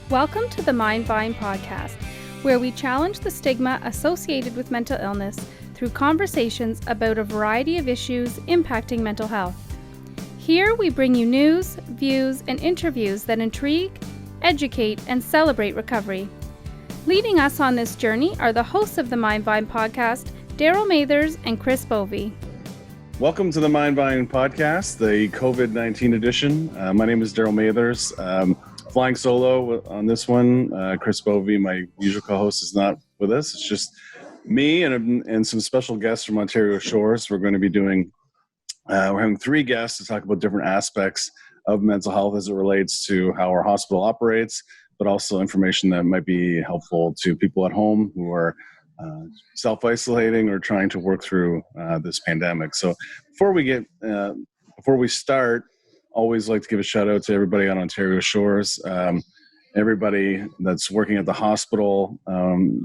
Welcome to the Mind Vine podcast, where we challenge the stigma associated with mental illness through conversations about a variety of issues impacting mental health. Here we bring you news, views, and interviews that intrigue, educate, and celebrate recovery. Leading us on this journey are the hosts of the Mind Vine podcast, Darryl Mathers and Chris Bovie. Welcome to the Mind Vine podcast, the COVID-19 edition. My name is Darryl Mathers. Flying solo on this one. Chris Bovie, my usual co-host, is not with us. It's just me and some special guests from Ontario Shores. We're going to be doing, we're having three guests to talk about different aspects of mental health as it relates to how our hospital operates, but also information that might be helpful to people at home who are self-isolating or trying to work through this pandemic. So before we start, always like to give a shout out to everybody on Ontario Shores, everybody that's working at the hospital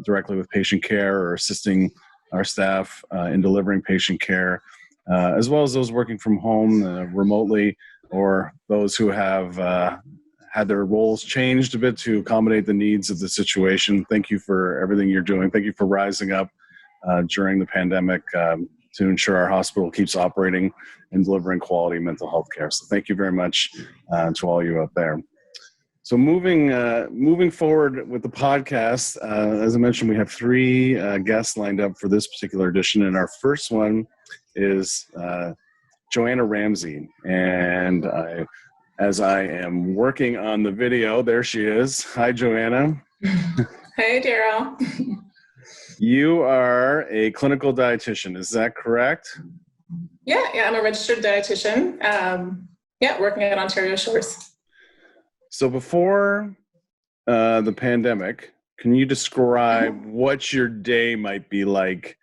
directly with patient care or assisting our staff in delivering patient care, as well as those working from home remotely, or those who have had their roles changed a bit to accommodate the needs of the situation. Thank you for everything you're doing. Thank you for rising up during the pandemic to ensure our hospital keeps operating and delivering quality mental health care. So thank you very much to all you out there. So moving forward with the podcast, as I mentioned, we have three guests lined up for this particular edition. And our first one is Joanna Ramsay. And as I am working on the video, there she is. Hi, Joanna. Hey, Darryl. You are a clinical dietitian, is that correct? Yeah, I'm a registered dietitian. Working at Ontario Shores. So before the pandemic, can you describe what your day might be like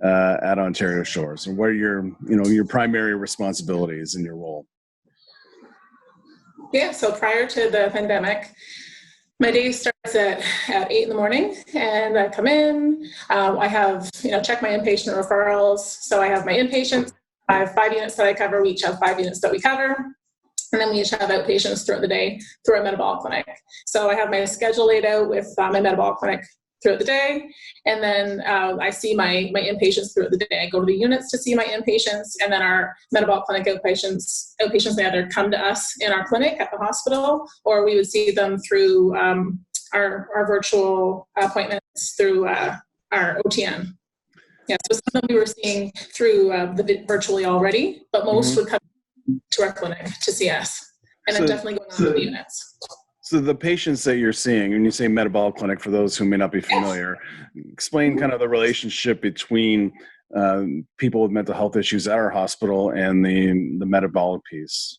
at Ontario Shores, and what are your primary responsibilities in your role? Yeah, so prior to the pandemic, my day starts at 8 in the morning, and I come in. I have, check my inpatient referrals. So I have my inpatients. I have 5 units that I cover. We each have 5 units that we cover. And then we each have outpatients throughout the day through our metabolic clinic. So I have my schedule laid out with my metabolic clinic throughout the day. And then I see my inpatients throughout the day. I go to the units to see my inpatients, and then our metabolic clinic outpatients may either come to us in our clinic at the hospital, or we would see them through our virtual appointments through our OTN. Yeah, so some of them we were seeing through virtually already, but most would come to our clinic to see us. And I'm definitely going on to the units. So the patients that you're seeing, when you say metabolic clinic, for those who may not be familiar, explain kind of the relationship between people with mental health issues at our hospital and the metabolic piece.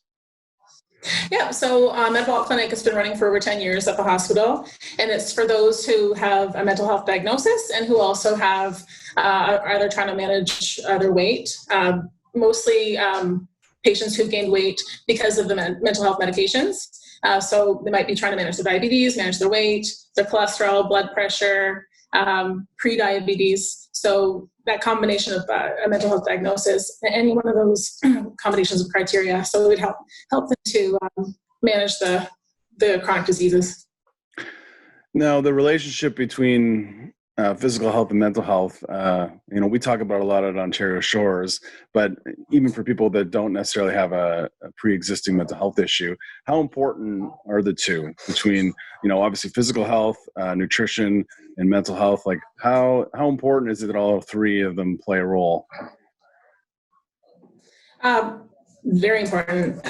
Yeah, so metabolic clinic has been running for over 10 years at the hospital, and it's for those who have a mental health diagnosis and who also have either trying to manage their weight, mostly patients who've gained weight because of the mental health medications. So they might be trying to manage their diabetes, manage their weight, their cholesterol, blood pressure, pre-diabetes. So that combination of a mental health diagnosis, any one of those combinations of criteria, so it would help them to manage the chronic diseases. Now, the relationship between physical health and mental health, we talk about a lot at Ontario Shores, but even for people that don't necessarily have a pre-existing mental health issue, how important are the two between, obviously physical health, nutrition, and mental health? Like how important is it that all three of them play a role? Very important.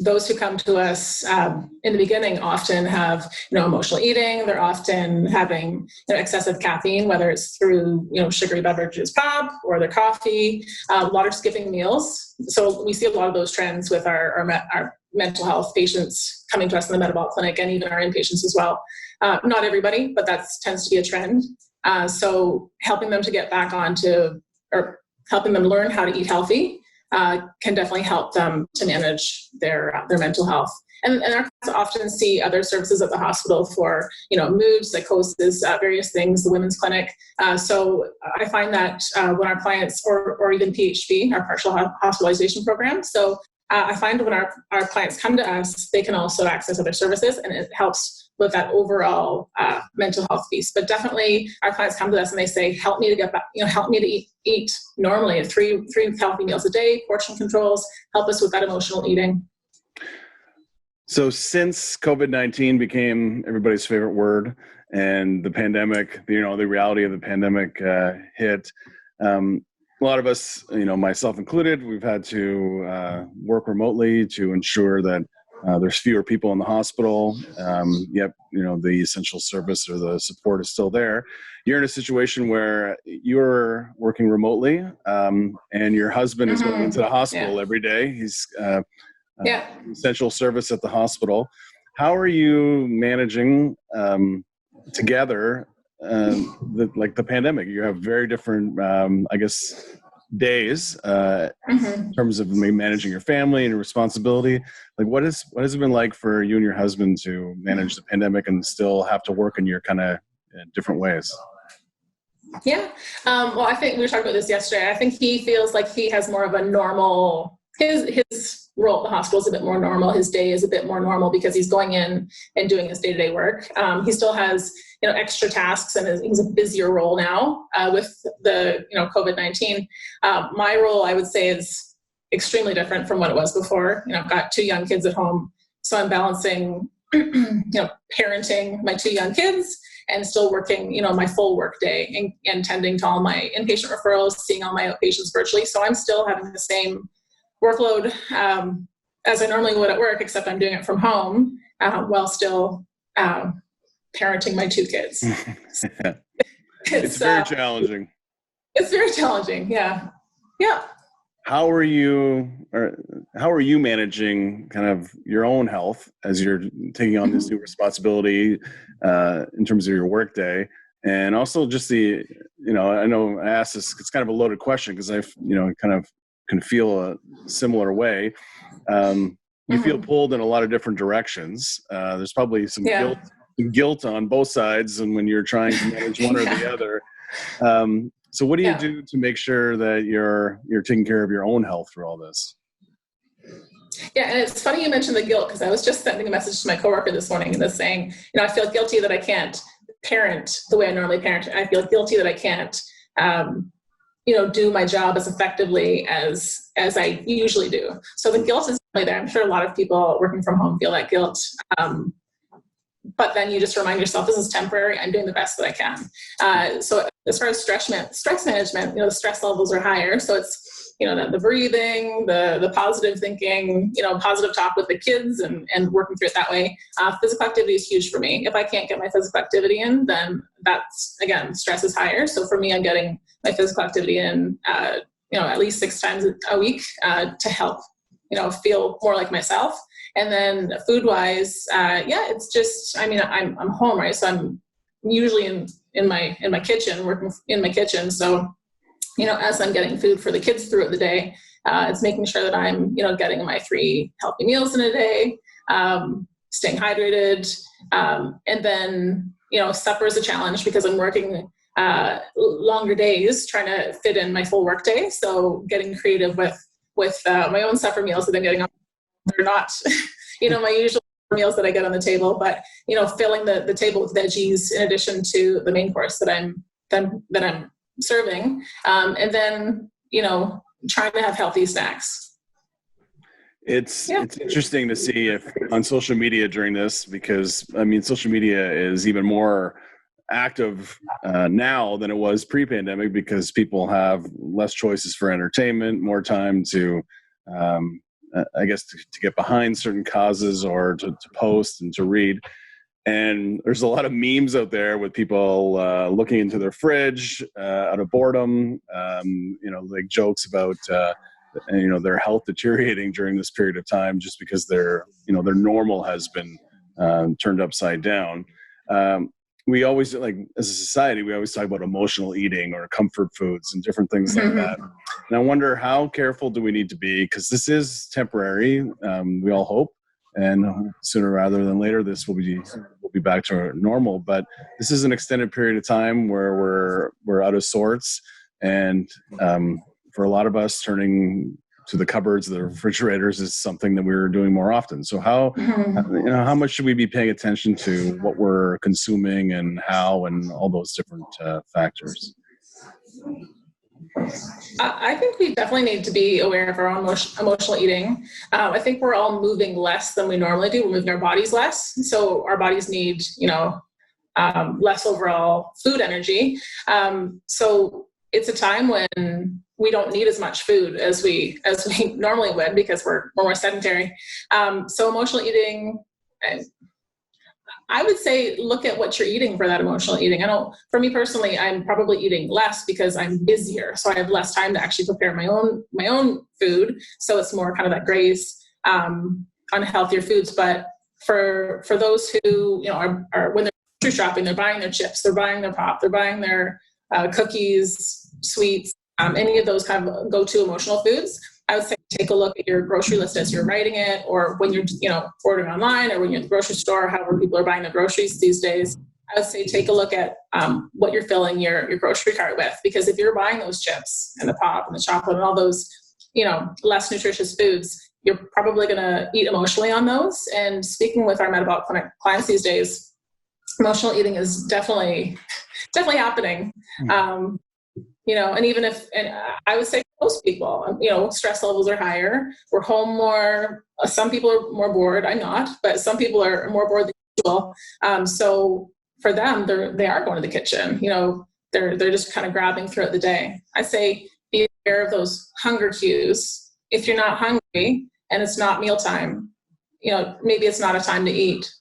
Those who come to us in the beginning often have, emotional eating. They're often having excessive caffeine, whether it's through, sugary beverages, pop, or their coffee, a lot of skipping meals. So we see a lot of those trends with our mental health patients coming to us in the metabolic clinic, and even our inpatients as well. Not everybody, but that tends to be a trend. So helping them to get back onto, or helping them learn how to eat healthy can definitely help them to manage their mental health. And our clients often see other services at the hospital for, mood, psychosis, various things, the women's clinic. So I find that when our clients, or even PHP, our partial hospitalization program, so I find when our clients come to us, they can also access other services, and it helps with that overall mental health piece. But definitely our clients come to us and they say, help me to get back, help me to eat normally, three healthy meals a day, portion controls, help us with that emotional eating. So since COVID-19 became everybody's favorite word and the pandemic, the reality of the pandemic hit, a lot of us, myself included, we've had to work remotely to ensure that there's fewer people in the hospital. Yet, the essential service or the support is still there. You're in a situation where you're working remotely, and your husband is going into the hospital every day. He's essential service at the hospital. How are you managing together the pandemic? You have very different, days in terms of managing your family and your responsibility. Like, what has it been like for you and your husband to manage the pandemic and still have to work in your kind of different ways? Yeah. Well, I think we were talking about this yesterday. I think he feels like he has more of a normal, his role at the hospital is a bit more normal. His day is a bit more normal because he's going in and doing his day-to-day work. He still has, extra tasks, and he's a busier role now with the, COVID-19. My role, I would say, is extremely different from what it was before. I've got 2 young kids at home, so I'm balancing, parenting my 2 young kids and still working, my full work day and tending to all my inpatient referrals, seeing all my outpatients virtually. So I'm still having the same workload as I normally would at work, except I'm doing it from home while still parenting my 2 kids. It's very challenging. It's very challenging. Yeah. How are you managing kind of your own health as you're taking on this new responsibility in terms of your work day? And also just I know I asked this, it's kind of a loaded question because I've, kind of can feel a similar way. You feel pulled in a lot of different directions. There's probably some guilt on both sides, and when you're trying to manage one or the other. So what do you do to make sure that you're taking care of your own health through all this? Yeah, and it's funny you mentioned the guilt, because I was just sending a message to my coworker this morning and saying, I feel guilty that I can't parent the way I normally parent. I feel guilty that I can't do my job as effectively as I usually do. So the guilt is really there. I'm sure a lot of people working from home feel that guilt. But then you just remind yourself, this is temporary. I'm doing the best that I can. So as far as stress management, the stress levels are higher. So it's, the breathing, the positive thinking, positive talk with the kids and working through it that way. Physical activity is huge for me. If I can't get my physical activity in, then that's, again, stress is higher. So for me, I'm getting my physical activity in, at least 6 times a week to help, feel more like myself. And then food-wise, it's just, I'm home, right? So I'm usually in my kitchen, working in my kitchen. So, as I'm getting food for the kids throughout the day, it's making sure that I'm, getting my 3 healthy meals in a day, staying hydrated. And then, supper is a challenge because I'm working longer days trying to fit in my full work day. So getting creative with my own supper meals that I'm getting on. They're not, my usual meals that I get on the table, but, filling the table with veggies in addition to the main course that I'm serving. And then, trying to have healthy snacks. It's interesting to see if on social media during this, because social media is even more active now than it was pre-pandemic, because people have less choices for entertainment, more time to to get behind certain causes or to post and to read. And there's a lot of memes out there with people looking into their fridge out of boredom, like jokes about their health deteriorating during this period of time just because their normal has been turned upside down. We always, as a society, we always talk about emotional eating or comfort foods and different things like that. And I wonder, how careful do we need to be? Because this is temporary, we all hope, and sooner rather than later, this will be back to normal. But this is an extended period of time where we're out of sorts, and for a lot of us, turning to the cupboards, the refrigerators is something that we're doing more often. So how how much should we be paying attention to what we're consuming and how and all those different factors? I think we definitely need to be aware of our own emotional eating. I think we're all moving less than we normally do. We're moving our bodies less. So our bodies need, less overall food energy. So it's a time when we don't need as much food as we normally would because we're more sedentary. So emotional eating, I would say look at what you're eating for that emotional eating. For me personally, I'm probably eating less because I'm busier. So I have less time to actually prepare my own food. So it's more kind of that graze, unhealthier foods. But for those who, are when they're grocery shopping, they're buying their chips, they're buying their pop, they're buying their cookies, sweets, any of those kind of go-to emotional foods. I would say take a look at your grocery list as you're writing it, or when you're, ordering online, or when you're at the grocery store, however people are buying their groceries these days. I would say take a look at what you're filling your grocery cart with, because if you're buying those chips and the pop and the chocolate and all those, less nutritious foods, you're probably going to eat emotionally on those. And speaking with our metabolic clinic clients these days, emotional eating is definitely happening. And even and I would say most people, stress levels are higher. We're home more. Some people are more bored. I'm not, but some people are more bored than usual. So for them, they are going to the kitchen. They're just kind of grabbing throughout the day. I say be aware of those hunger cues. If you're not hungry and it's not mealtime, maybe it's not a time to eat.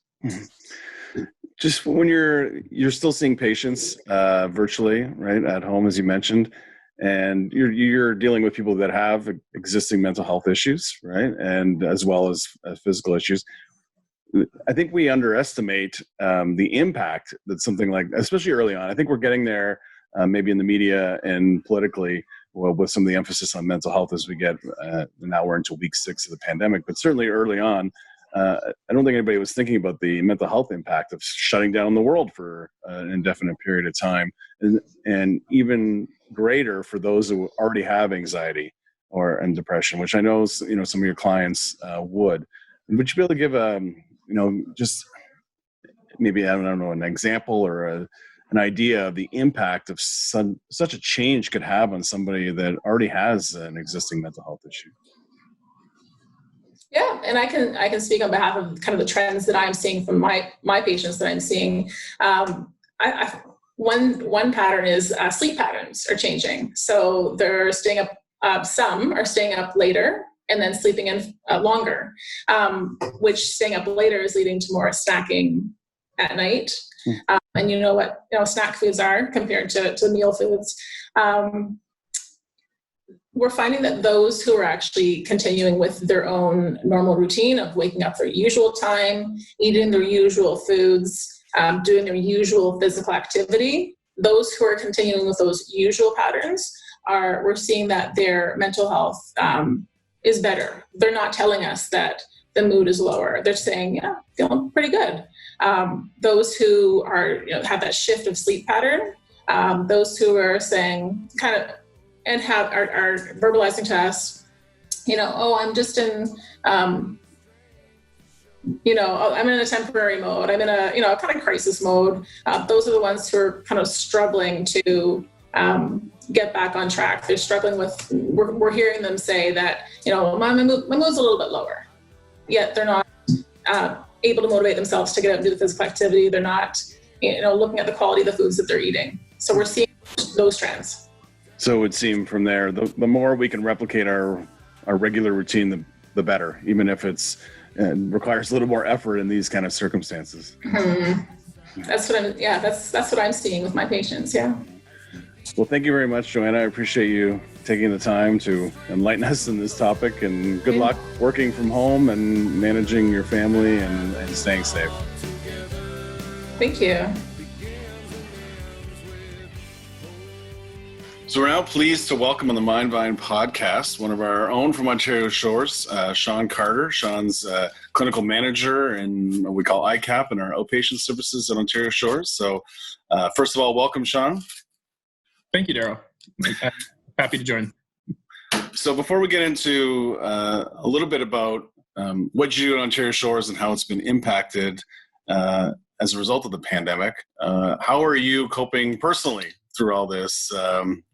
Just when you're still seeing patients virtually, right, at home, as you mentioned, and you're dealing with people that have existing mental health issues, right, and as well as physical issues. I think we underestimate the impact that something like, especially early on. I think we're getting there, maybe in the media and politically, with some of the emphasis on mental health as we get. Now we're into week 6 of the pandemic, but certainly early on. I don't think anybody was thinking about the mental health impact of shutting down the world for an indefinite period of time, and even greater for those who already have anxiety and depression, which I know some of your clients would. Would you be able to give just maybe, I don't know, an example or an idea of the impact of such a change could have on somebody that already has an existing mental health issue? Yeah, and I can speak on behalf of kind of the trends that I'm seeing from my patients that I'm seeing. One pattern is sleep patterns are changing. So they're staying up. Some are staying up later and then sleeping in longer, which staying up later is leading to more snacking at night. And you know what snack foods are compared to meal foods. We're finding that those who are actually continuing with their own normal routine of waking up their usual time, eating their usual foods, doing their usual physical activity, those who are continuing with those usual patterns, we're seeing that their mental health is better. They're not telling us that the mood is lower. They're saying, yeah, feeling pretty good. Those who are have that shift of sleep pattern, those who are saying and are verbalizing to us, I'm just in, I'm in a temporary mode. I'm in a kind of crisis mode. Those are the ones who are kind of struggling to get back on track. They're struggling with, we're hearing them say that, my mood's a little bit lower, yet they're not able to motivate themselves to get out and do the physical activity. They're not, looking at the quality of the foods that they're eating. So we're seeing those trends. So it would seem from there, the more we can replicate our regular routine, the better, even if it requires a little more effort in these kind of circumstances. Mm-hmm. That's what I'm seeing with my patients. Yeah. Well, thank you very much, Joanna. I appreciate you taking the time to enlighten us in this topic, and good luck working from home and managing your family and staying safe. Thank you. So we're now pleased to welcome on the Mindvine podcast one of our own from Ontario Shores, Shawn Carter. Shawn's clinical manager in what we call ICAP and our outpatient services at Ontario Shores. So first of all, welcome, Shawn. Thank you, Darryl. Happy to join. So before we get into a little bit about what you do at Ontario Shores and how it's been impacted as a result of the pandemic, how are you coping personally through all this?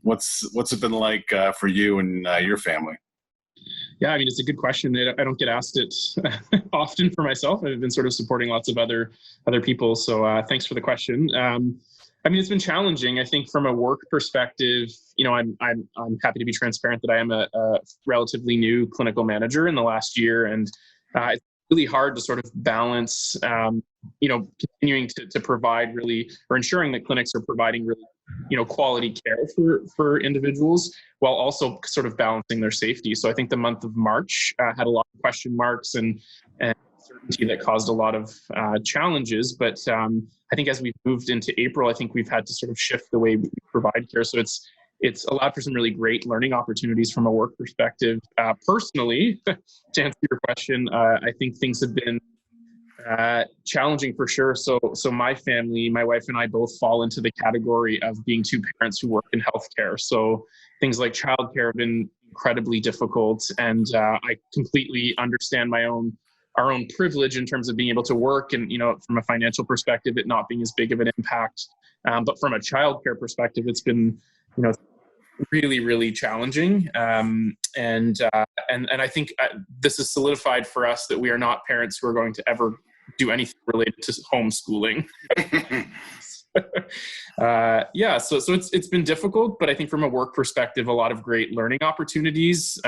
What's it been like for you and your family? Yeah, I mean, it's a good question. I don't get asked it often for myself. I've been sort of supporting lots of other people. So thanks for the question. I mean, it's been challenging. I think from a work perspective, I'm happy to be transparent that I am a relatively new clinical manager in the last year, and it's really hard to sort of balance, continuing to provide really, or ensuring that clinics are providing really, quality care for individuals while also sort of balancing their safety. So I think the month of March had a lot of question marks and uncertainty that caused a lot of challenges. But I think as we've moved into April, I think we've had to sort of shift the way we provide care. So it's allowed for some really great learning opportunities from a work perspective. Personally, to answer your question, I think things have been challenging for sure. So my family, my wife and I both fall into the category of being two parents who work in healthcare. So things like childcare have been incredibly difficult, and I completely understand our own privilege in terms of being able to work and, from a financial perspective, it not being as big of an impact. But from a childcare perspective, it's been, really, really challenging. And I think this has solidified for us that we are not parents who are going to ever do anything related to homeschooling. So it's been difficult, but I think from a work perspective, a lot of great learning opportunities.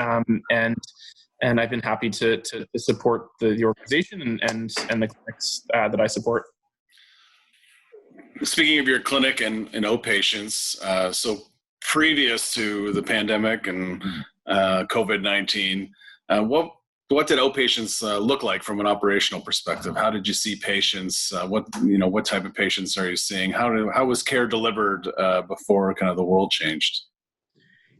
And I've been happy to support the organization and the clinics that I support. Speaking of your clinic and outpatients, so previous to the pandemic and COVID-19, what did outpatients look like from an operational perspective? How did you see patients? What type of patients are you seeing? How was care delivered before kind of the world changed?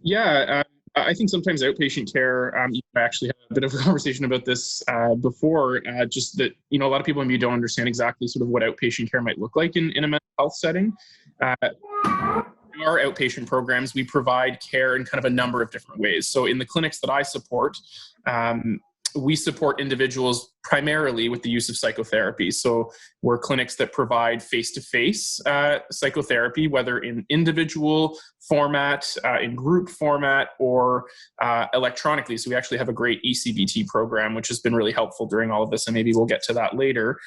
Yeah, I think sometimes outpatient care, I actually had a bit of a conversation about this before, just that, a lot of people maybe don't understand exactly sort of what outpatient care might look like in a mental health setting. In our outpatient programs, we provide care in kind of a number of different ways. So in the clinics that I support, we support individuals primarily with the use of psychotherapy. So we're clinics that provide face-to-face psychotherapy, whether in individual format, in group format, or electronically. So we actually have a great ECBT program, which has been really helpful during all of this, and maybe we'll get to that later.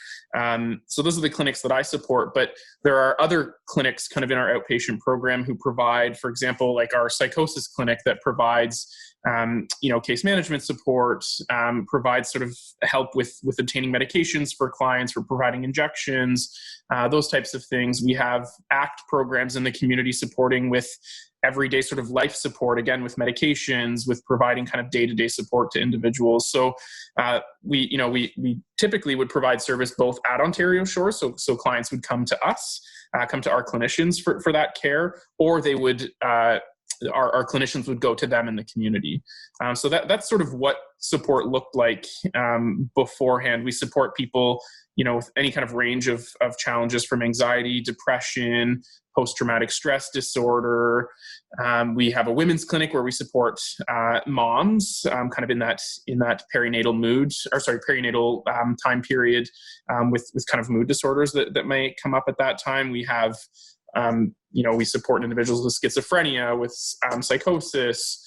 So those are the clinics that I support, but there are other clinics kind of in our outpatient program who provide, for example, like our psychosis clinic that provides case management support, provides sort of help with obtaining medications for clients, for providing injections, those types of things. We have ACT programs in the community supporting with everyday sort of life support, again, with medications, with providing kind of day-to-day support to individuals. So we typically would provide service both at Ontario Shores, so clients would come to us, come to our clinicians for that care, or they would our clinicians would go to them in the community. So that's sort of what support looked like beforehand. We support people, with any kind of range of challenges from anxiety, depression, post-traumatic stress disorder. We have a women's clinic where we support moms kind of in that perinatal time period with kind of mood disorders that may come up at that time. We have we support individuals with schizophrenia, with psychosis.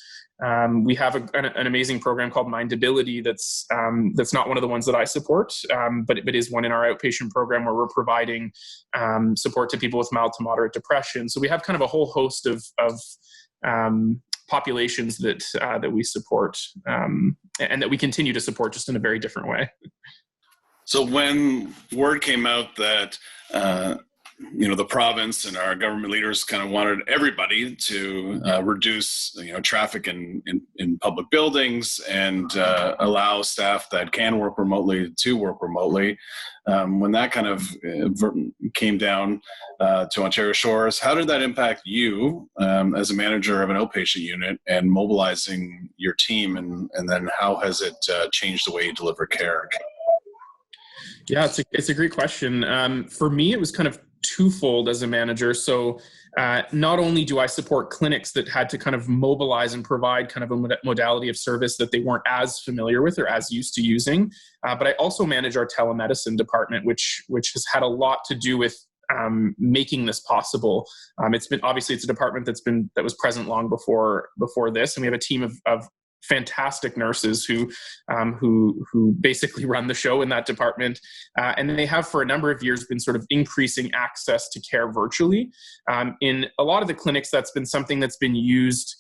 We have an amazing program called Mindability that's not one of the ones that I support, but it is one in our outpatient program where we're providing support to people with mild to moderate depression. So we have kind of a whole host of populations that we support and that we continue to support, just in a very different way. So when word came out that the province and our government leaders kind of wanted everybody to reduce, traffic in public buildings and allow staff that can work remotely to work remotely. When that kind of came down to Ontario Shores, how did that impact you as a manager of an outpatient unit and mobilizing your team? And then how has it changed the way you deliver care? Yeah, it's a great question. For me, it was kind of twofold as a manager. So not only do I support clinics that had to kind of mobilize and provide kind of a modality of service that they weren't as familiar with or as used to using, but I also manage our telemedicine department, which has had a lot to do with making this possible. It's a department that was present long before this, and we have a team of fantastic nurses who basically run the show in that department, and they have for a number of years been sort of increasing access to care virtually. In a lot of the clinics, that's been something that's been used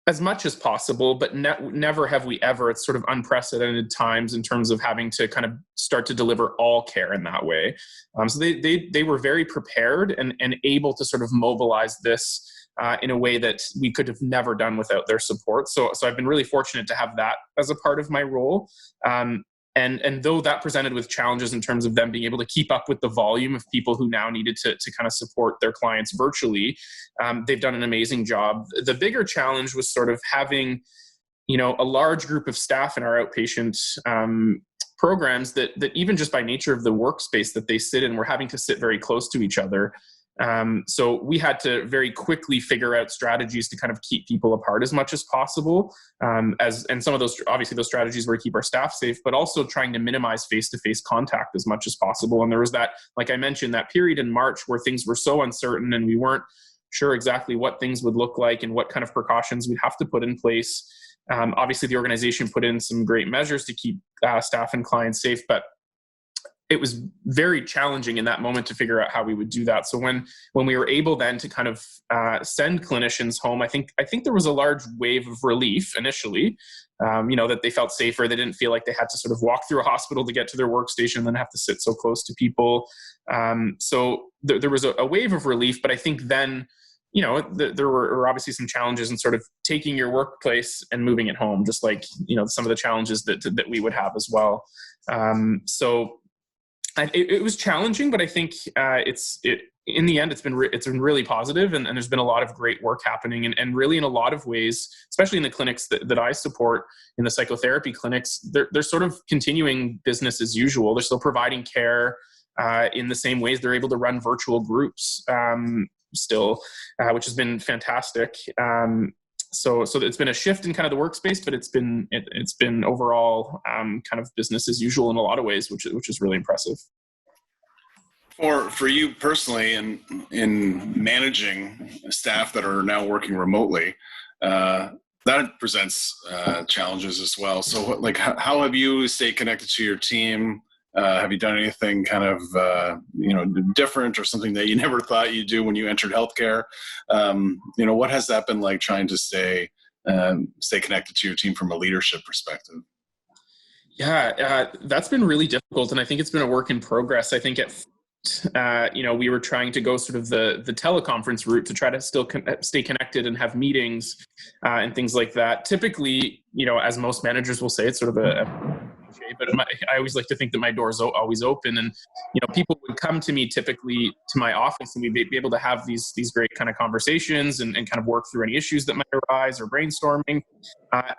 as much as possible, but never have we ever. It's sort of unprecedented times in terms of having to kind of start to deliver all care in that way. So they were very prepared and able to sort of mobilize this in a way that we could have never done without their support. So I've been really fortunate to have that as a part of my role. And though that presented with challenges in terms of them being able to keep up with the volume of people who now needed to kind of support their clients virtually, they've done an amazing job. The bigger challenge was sort of having, a large group of staff in our outpatient programs that even just by nature of the workspace that they sit in, were having to sit very close to each other. So we had to very quickly figure out strategies to kind of keep people apart as much as possible. And some of those, obviously those strategies were to keep our staff safe, but also trying to minimize face-to-face contact as much as possible. And there was that, like I mentioned, that period in March where things were so uncertain and we weren't sure exactly what things would look like and what kind of precautions we'd have to put in place. Obviously the organization put in some great measures to keep staff and clients safe, but it was very challenging in that moment to figure out how we would do that. So when we were able then to kind of send clinicians home, I think there was a large wave of relief initially, that they felt safer. They didn't feel like they had to sort of walk through a hospital to get to their workstation and then have to sit so close to people. So there was a wave of relief, but I think then, there were obviously some challenges in sort of taking your workplace and moving it home, just like, some of the challenges that we would have as well. So it was challenging, but I think in the end, it's been really positive, and there's been a lot of great work happening, and really in a lot of ways, especially in the clinics that I support, in the psychotherapy clinics, they're sort of continuing business as usual. They're still providing care in the same ways. They're able to run virtual groups still, which has been fantastic. So it's been a shift in kind of the workspace, but it's been overall kind of business as usual in a lot of ways, which is really impressive. For you personally, in managing staff that are now working remotely, that presents challenges as well. So, how have you stayed connected to your team? Have you done anything kind of different, or something that you never thought you'd do when you entered healthcare? What has that been like, trying to stay connected to your team from a leadership perspective? Yeah, that's been really difficult, and I think it's been a work in progress. I think we were trying to go sort of the teleconference route to try to still stay connected and have meetings and things like that. Typically, as most managers will say, it's sort of but I always like to think that my door is always open, and people would come to me typically to my office, and we'd be able to have these great kind of conversations and kind of work through any issues that might arise or brainstorming,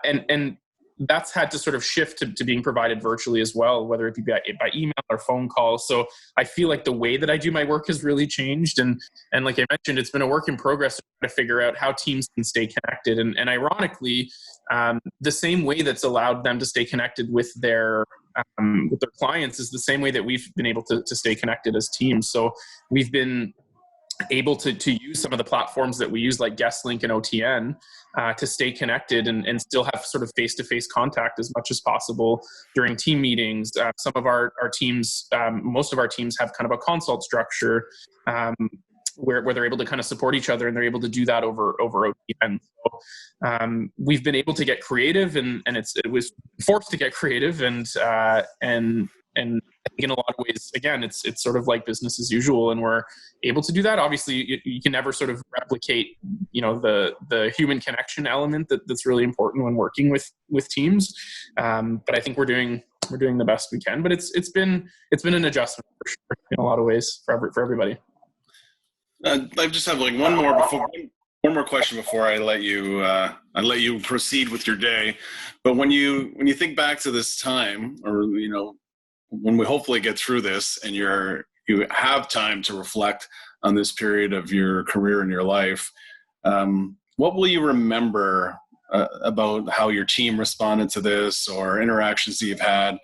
and that's had to sort of shift to being provided virtually as well, whether it be by email or phone call. So I feel like the way that I do my work has really changed. And like I mentioned, it's been a work in progress to try to figure out how teams can stay connected. And ironically, the same way that's allowed them to stay connected with their clients is the same way that we've been able to stay connected as teams. So we've been able to use some of the platforms that we use, like GuestLink and OTN, to stay connected and still have sort of face-to-face contact as much as possible during team meetings. Some of our teams, most of our teams have kind of a consult structure where they're able to kind of support each other, and they're able to do that over OTN. So we've been able to get creative, and it was forced to get creative, and I think in a lot of ways, again, it's sort of like business as usual, and we're able to do that. Obviously, you can never sort of replicate, the human connection element that's really important when working with teams. But I think we're doing the best we can. But it's been an adjustment for sure in a lot of ways for everybody. I just have one more question before I let you proceed with your day. But when you think back to this time, or when we hopefully get through this, and you're you have time to reflect on this period of your career and your life. What will you remember about how your team responded to this, or interactions that you've had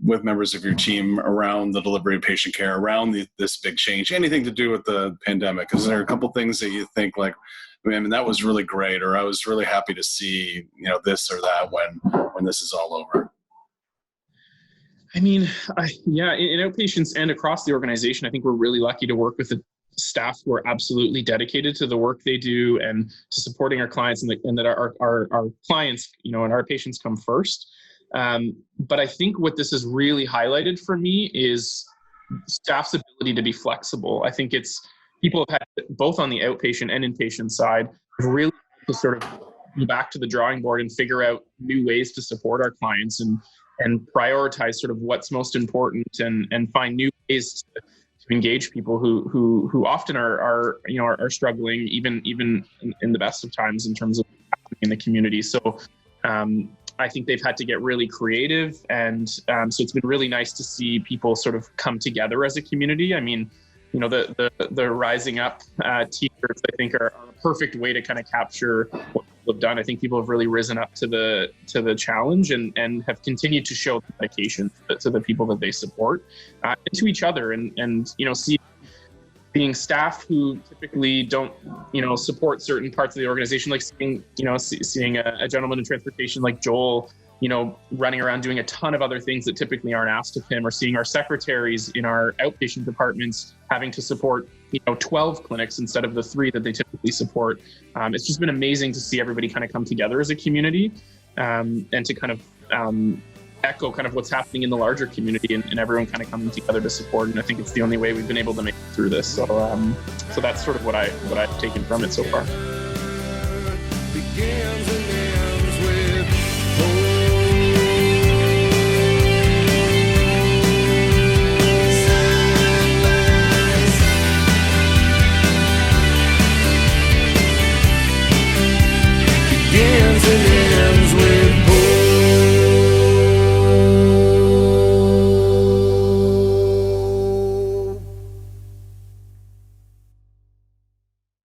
with members of your team around the delivery of patient care, around this big change, anything to do with the pandemic? Is there a couple things that you think like, I mean, that was really great, or I was really happy to see, this or that when this is all over? I mean, in outpatients and across the organization, I think we're really lucky to work with the staff who are absolutely dedicated to the work they do and to supporting our clients, and that our clients, and our patients come first. But I think what this has really highlighted for me is staff's ability to be flexible. I think it's people have had, both on the outpatient and inpatient side, really to sort of go back to the drawing board and figure out new ways to support our clients and prioritize sort of what's most important and find new ways to engage people who often are struggling even in the best of times in terms of in the community. So I think they've had to get really creative, and so it's been really nice to see people sort of come together as a community. I mean, the Rising Up t-shirts, I think, are a perfect way to kind of capture what people have done. I think people have really risen up to the challenge and have continued to show dedication to the people that they support, and to each other, and being staff who typically don't support certain parts of the organization, like seeing a gentleman in transportation like Joel running around doing a ton of other things that typically aren't asked of him, or seeing our secretaries in our outpatient departments having to support 12 clinics instead of the 3 that they typically support. It's just been amazing to see everybody kind of come together as a community, and to kind of echo kind of what's happening in the larger community, and everyone kind of coming together to support. And I think it's the only way we've been able to make it through this. So that's sort of what I've taken from it so far.